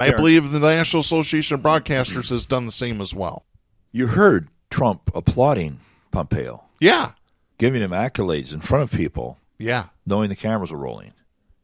I believe the National Association of Broadcasters has done the same as well. You heard Trump applauding Pompeo. Yeah. Giving him accolades in front of people. Yeah. Knowing the cameras were rolling.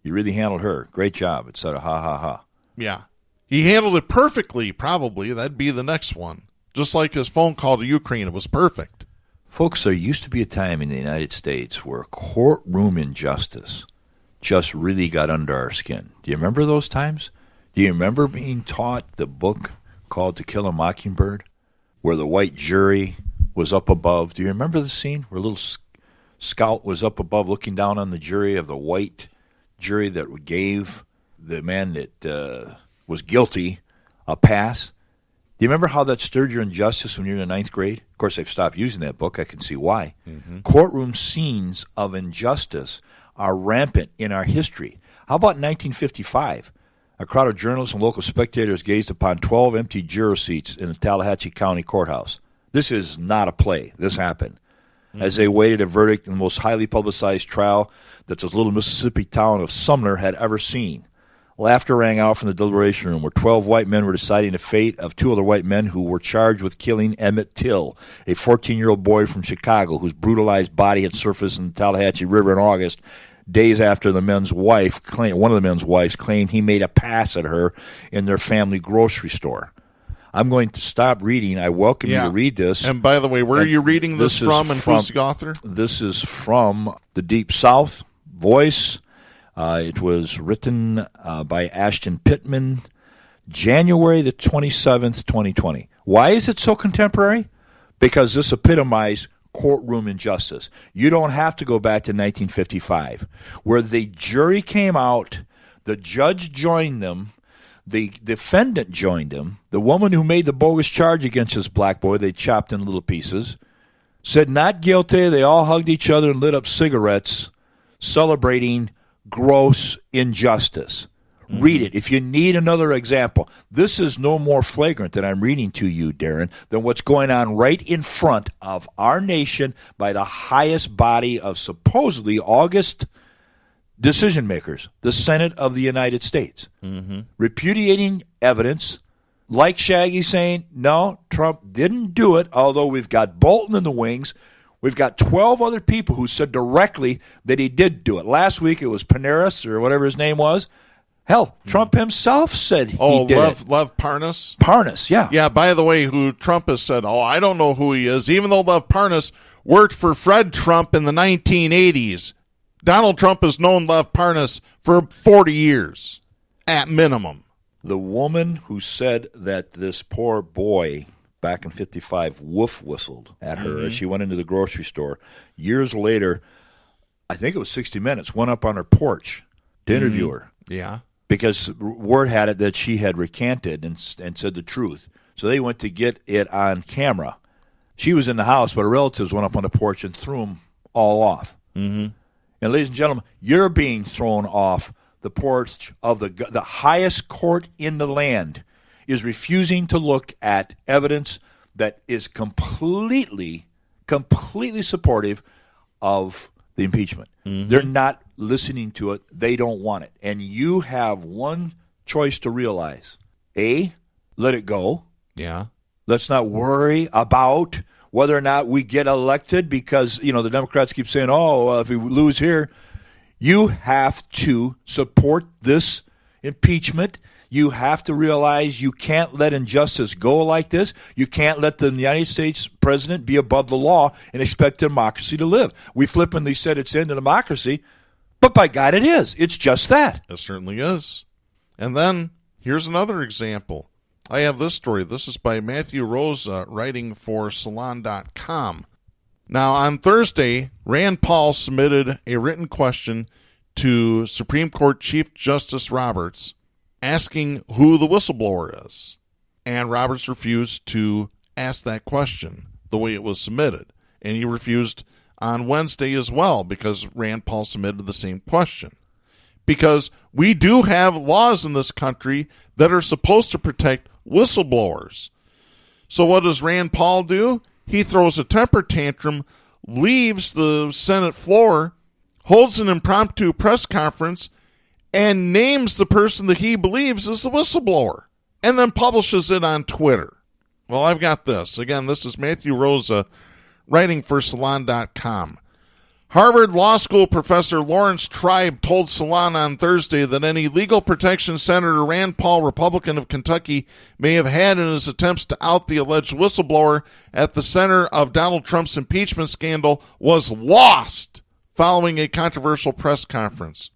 You really handled her. Great job, etc. Ha, ha, ha. Yeah. He handled it perfectly, probably. That'd be the next one. Just like his phone call to Ukraine, it was perfect. Folks, there used to be a time in the United States where courtroom injustice just really got under our skin. Do you remember those times? Do you remember being taught the book called To Kill a Mockingbird, where the white jury was up above? Do you remember the scene where a little scout was up above looking down on the jury of the white jury that gave the man that was guilty a pass? Do you remember how that stirred your injustice when you were in the 9th grade? Of course, they've stopped using that book. I can see why. Mm-hmm. Courtroom scenes of injustice are rampant in our history. How about in 1955? A crowd of journalists and local spectators gazed upon 12 empty juror seats in the Tallahatchie County Courthouse. This is not a play. This happened. Mm-hmm. As they waited a verdict in the most highly publicized trial that this little Mississippi town of Sumner had ever seen. Laughter rang out from the deliberation room where 12 white men were deciding the fate of 2 other white men who were charged with killing Emmett Till, a 14-year-old boy from Chicago whose brutalized body had surfaced in the Tallahatchie River in August, days after one of the men's wives claimed he made a pass at her in their family grocery store. I'm going to stop reading. I welcome you to read this. And by the way, where are you reading this from and who's the author? This is from the Deep South Voice. It was written by Ashton Pittman, January the 27th, 2020. Why is it so contemporary? Because this epitomized courtroom injustice. You don't have to go back to 1955, where the jury came out, the judge joined them, the defendant joined him, the woman who made the bogus charge against this black boy they chopped in little pieces, said not guilty. They all hugged each other and lit up cigarettes, celebrating gross injustice. Mm-hmm. Read it. If you need another example, this is no more flagrant than I'm reading to you, Darren, than what's going on right in front of our nation by the highest body of supposedly August decision makers, the Senate of the United States. Mm-hmm. Repudiating evidence, like Shaggy saying, no, Trump didn't do it, although we've got Bolton in the wings. We've got 12 other people who said directly that he did do it. Last week it was Paneras or whatever his name was. Hell, Trump himself said he did it. Lev Parnas? Parnas, yeah. Yeah, by the way, who Trump has said, I don't know who he is, even though Lev Parnas worked for Fred Trump in the 1980s. Donald Trump has known Lev Parnas for 40 years, at minimum. The woman who said that this poor boy back in 55 woof whistled at her as she went into the grocery store. Years later, I think it was 60 Minutes, went up on her porch to interview her. Yeah. Because word had it that she had recanted and said the truth. So they went to get it on camera. She was in the house, but her relatives went up on the porch and threw them all off. Mm-hmm. And ladies and gentlemen, you're being thrown off the porch of the highest court in the land is refusing to look at evidence that is completely supportive of the impeachment. Mm-hmm. They're not listening to it. They don't want it. And you have one choice to realize. A, let it go. Yeah. Let's not worry about whether or not we get elected because, the Democrats keep saying, if we lose here. You have to support this impeachment. You have to realize you can't let injustice go like this. You can't let the United States president be above the law and expect democracy to live. We flippantly said it's into democracy, but by God it is. It's just that. It certainly is. And then here's another example. I have this story. This is by Matthew Rosa, writing for Salon.com. Now, on Thursday, Rand Paul submitted a written question to Supreme Court Chief Justice Roberts asking who the whistleblower is. And Roberts refused to ask that question the way it was submitted. And he refused on Wednesday as well because Rand Paul submitted the same question. Because we do have laws in this country that are supposed to protect whistleblowers. So what does Rand Paul do? He throws a temper tantrum, leaves the Senate floor, holds an impromptu press conference, and names the person that he believes is the whistleblower and then publishes it on Twitter. Well, I've got this. Again, this is Matthew Rosa writing for Salon.com. Harvard Law School professor Lawrence Tribe told Salon on Thursday that any legal protection Senator Rand Paul, Republican of Kentucky, may have had in his attempts to out the alleged whistleblower at the center of Donald Trump's impeachment scandal was lost following a controversial press conference.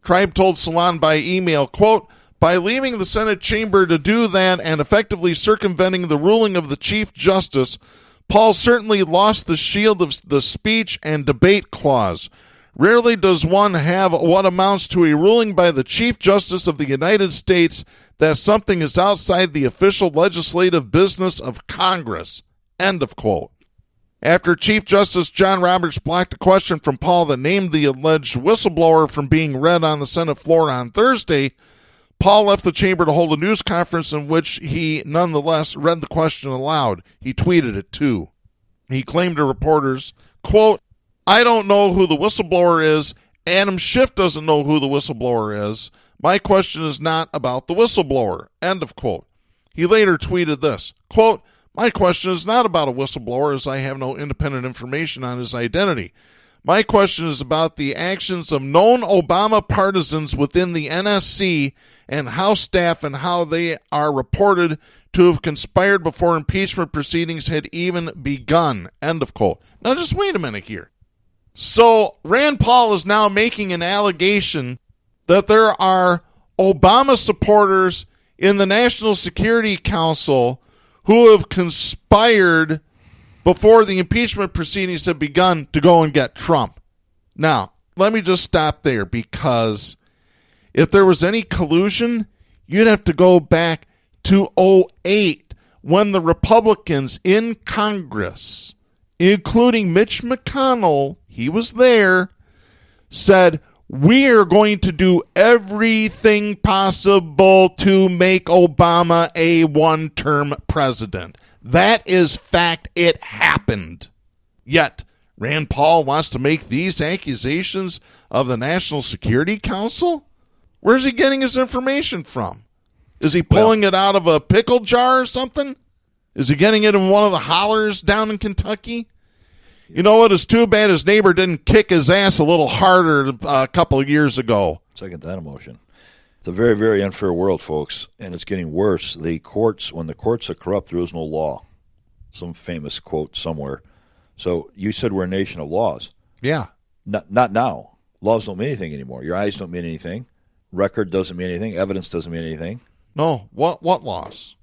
Tribe told Salon by email, quote, "By leaving the Senate chamber to do that and effectively circumventing the ruling of the Chief Justice, Paul certainly lost the shield of the speech and debate clause. Rarely does one have what amounts to a ruling by the Chief Justice of the United States that something is outside the official legislative business of Congress." End of quote. After Chief Justice John Roberts blocked a question from Paul that named the alleged whistleblower from being read on the Senate floor on Thursday, Paul left the chamber to hold a news conference in which he nonetheless read the question aloud. He tweeted it too. He claimed to reporters, quote, "I don't know who the whistleblower is. Adam Schiff doesn't know who the whistleblower is. My question is not about the whistleblower." End of quote. He later tweeted this, quote, "My question is not about a whistleblower as I have no independent information on his identity. My question is about the actions of known Obama partisans within the NSC and House staff and how they are reported to have conspired before impeachment proceedings had even begun." End of quote. Now just wait a minute here. So Rand Paul is now making an allegation that there are Obama supporters in the National Security Council who have conspired before the impeachment proceedings have begun to go and get Trump. Now, let me just stop there, because if there was any collusion, you'd have to go back to 2008 when the Republicans in Congress, including Mitch McConnell, he was there, said, "We are going to do everything possible to make Obama a one-term president." That is fact. It happened. Yet, Rand Paul wants to make these accusations of the National Security Council? Where's he getting his information from? Is he pulling it out of a pickle jar or something? Is he getting it in one of the hollers down in Kentucky? You know what? It's too bad his neighbor didn't kick his ass a little harder a couple of years ago. Second that emotion. It's a very, very unfair world, folks, and it's getting worse. The courts, when the courts are corrupt, there is no law. Some famous quote somewhere. So you said we're a nation of laws. Yeah. Not now. Laws don't mean anything anymore. Your eyes don't mean anything. Record doesn't mean anything. Evidence doesn't mean anything. No. What laws?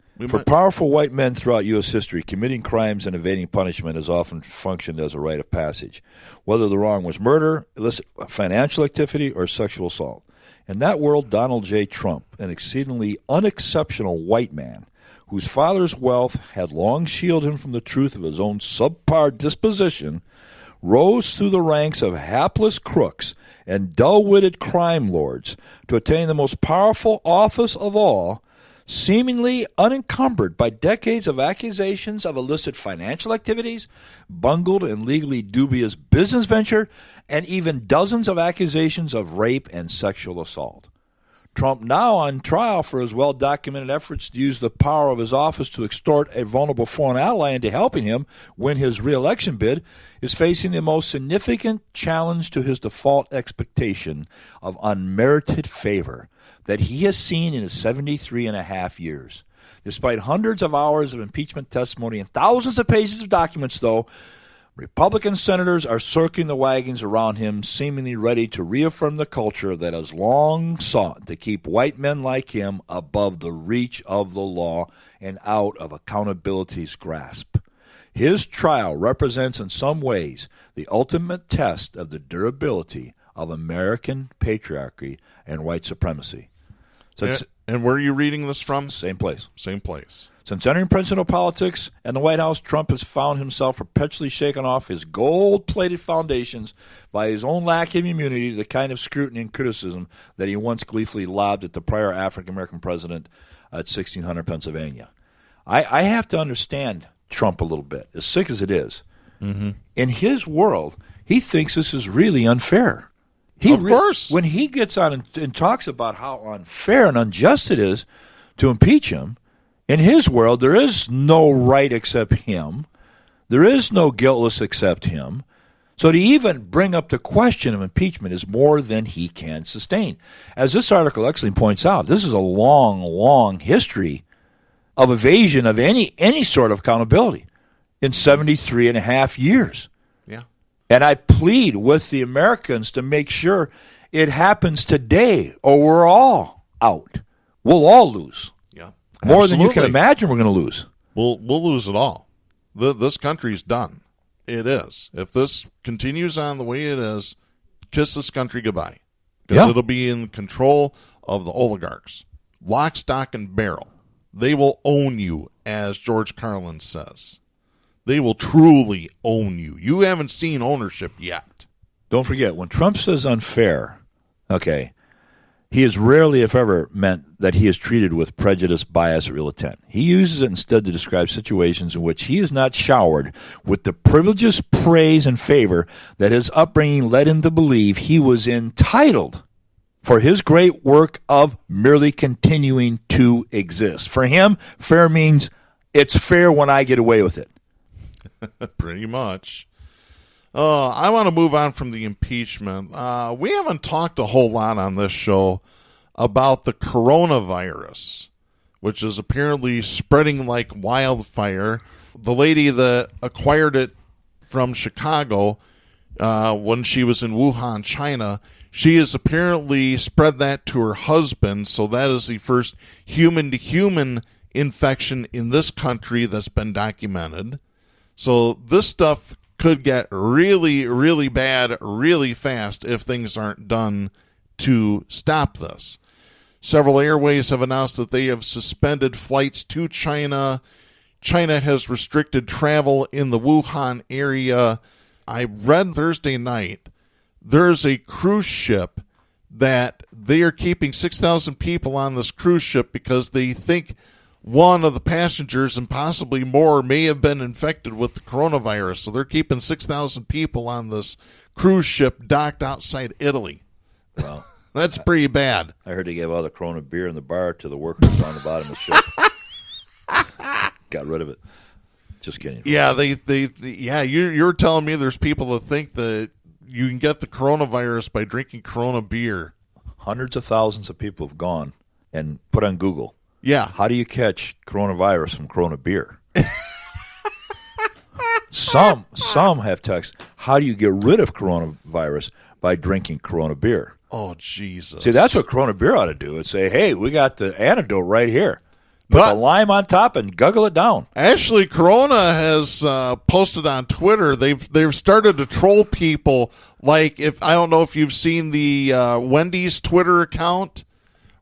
Powerful white men throughout U.S. history, committing crimes and evading punishment has often functioned as a rite of passage, whether the wrong was murder, illicit financial activity, or sexual assault. In that world, Donald J. Trump, an exceedingly unexceptional white man, whose father's wealth had long shielded him from the truth of his own subpar disposition, rose through the ranks of hapless crooks and dull-witted crime lords to attain the most powerful office of all, seemingly unencumbered by decades of accusations of illicit financial activities, bungled and legally dubious business venture, and even dozens of accusations of rape and sexual assault. Trump, now on trial for his well-documented efforts to use the power of his office to extort a vulnerable foreign ally into helping him win his re-election bid, is facing the most significant challenge to his default expectation of unmerited favor that he has seen in his 73 and a half years. Despite hundreds of hours of impeachment testimony and thousands of pages of documents, though, Republican senators are circling the wagons around him, seemingly ready to reaffirm the culture that has long sought to keep white men like him above the reach of the law and out of accountability's grasp. His trial represents in some ways the ultimate test of the durability of American patriarchy and white supremacy. And where are you reading this from? Same place. Same place. Since entering presidential politics and the White House, Trump has found himself perpetually shaken off his gold-plated foundations by his own lack of immunity to the kind of scrutiny and criticism that he once gleefully lobbed at the prior African-American president at 1600 Pennsylvania. I have to understand Trump a little bit, as sick as it is. Mm-hmm. In his world, he thinks this is really unfair. Of course. When he gets on and talks about how unfair and unjust it is to impeach him, in his world, there is no right except him. There is no guiltless except him. So to even bring up the question of impeachment is more than he can sustain. As this article excellently points out, this is a long, long history of evasion of any sort of accountability in 73 and a half years. Yeah. And I plead with the Americans to make sure it happens today, or we're all out. We'll all lose. Yeah. More than you can imagine we're going to lose. We'll lose it all. This country's done. It is. If this continues on the way it is, kiss this country goodbye. Because it'll be in control of the oligarchs. Lock, stock, and barrel. They will own you, as George Carlin says. They will truly own you. You haven't seen ownership yet. Don't forget, when Trump says unfair, okay, he has rarely, if ever, meant that he is treated with prejudice, bias, or ill intent. He uses it instead to describe situations in which he is not showered with the privileges, praise, and favor that his upbringing led him to believe he was entitled for his great work of merely continuing to exist. For him, fair means it's fair when I get away with it. Pretty much. I want to move on from the impeachment. We haven't talked a whole lot on this show about the coronavirus, which is apparently spreading like wildfire. The lady that acquired it from Chicago when she was in Wuhan, China, she has apparently spread that to her husband, so that is the first human-to-human infection in this country that's been documented. So this stuff could get really, really bad really fast if things aren't done to stop this. Several airways have announced that they have suspended flights to China. China has restricted travel in the Wuhan area. I read Thursday night there's a cruise ship that they are keeping 6,000 people on this cruise ship because they think one of the passengers and possibly more may have been infected with the coronavirus. So they're keeping 6,000 people on this cruise ship docked outside Italy. Well, that's pretty bad. I heard they gave all the Corona beer in the bar to the workers on the bottom of the ship. Got rid of it. Just kidding. Yeah, you're telling me there's people that think that you can get the coronavirus by drinking Corona beer. Hundreds of thousands of people have gone and put on Google. Yeah. How do you catch coronavirus from Corona beer? Some have text, how do you get rid of coronavirus by drinking Corona beer? Oh, Jesus. See, that's what Corona beer ought to do. It's say, hey, we got the antidote right here. Put the lime on top and guggle it down. Actually, Corona has posted on Twitter. They've started to troll people. Like, I don't know if you've seen the Wendy's Twitter account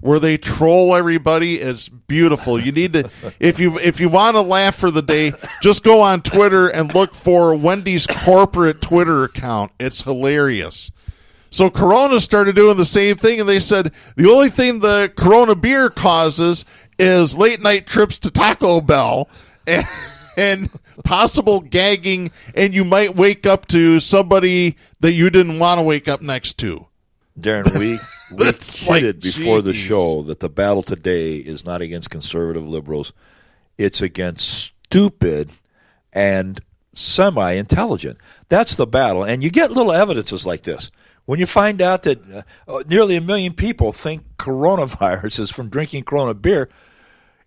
where they troll everybody. It's beautiful. You need to, if you want to laugh for the day, just go on Twitter and look for Wendy's corporate Twitter account. It's hilarious. So Corona started doing the same thing, and they said the only thing the Corona beer causes is late night trips to Taco Bell and possible gagging, and you might wake up to somebody that you didn't want to wake up next to. Darren, we kidded before the show that the battle today is not against conservative liberals. It's against stupid and semi-intelligent. That's the battle. And you get little evidences like this. When you find out that nearly 1 million people think coronavirus is from drinking Corona beer,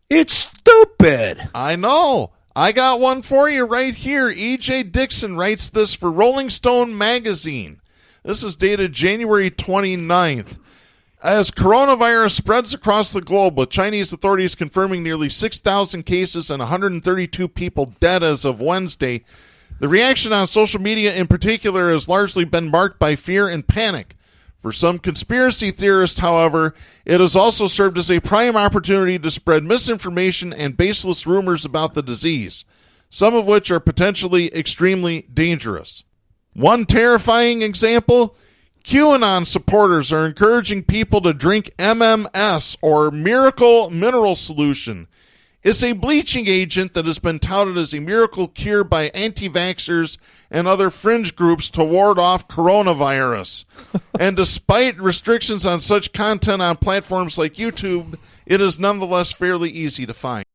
it's stupid. I know. I got one for you right here. E.J. Dixon writes this for Rolling Stone magazine. This is dated January 29th. As coronavirus spreads across the globe, with Chinese authorities confirming nearly 6,000 cases and 132 people dead as of Wednesday, the reaction on social media in particular has largely been marked by fear and panic. For some conspiracy theorists, however, it has also served as a prime opportunity to spread misinformation and baseless rumors about the disease, some of which are potentially extremely dangerous. One terrifying example, QAnon supporters are encouraging people to drink MMS, or Miracle Mineral Solution. is a bleaching agent that has been touted as a miracle cure by anti-vaxxers and other fringe groups to ward off coronavirus. And despite restrictions on such content on platforms like YouTube, it is nonetheless fairly easy to find.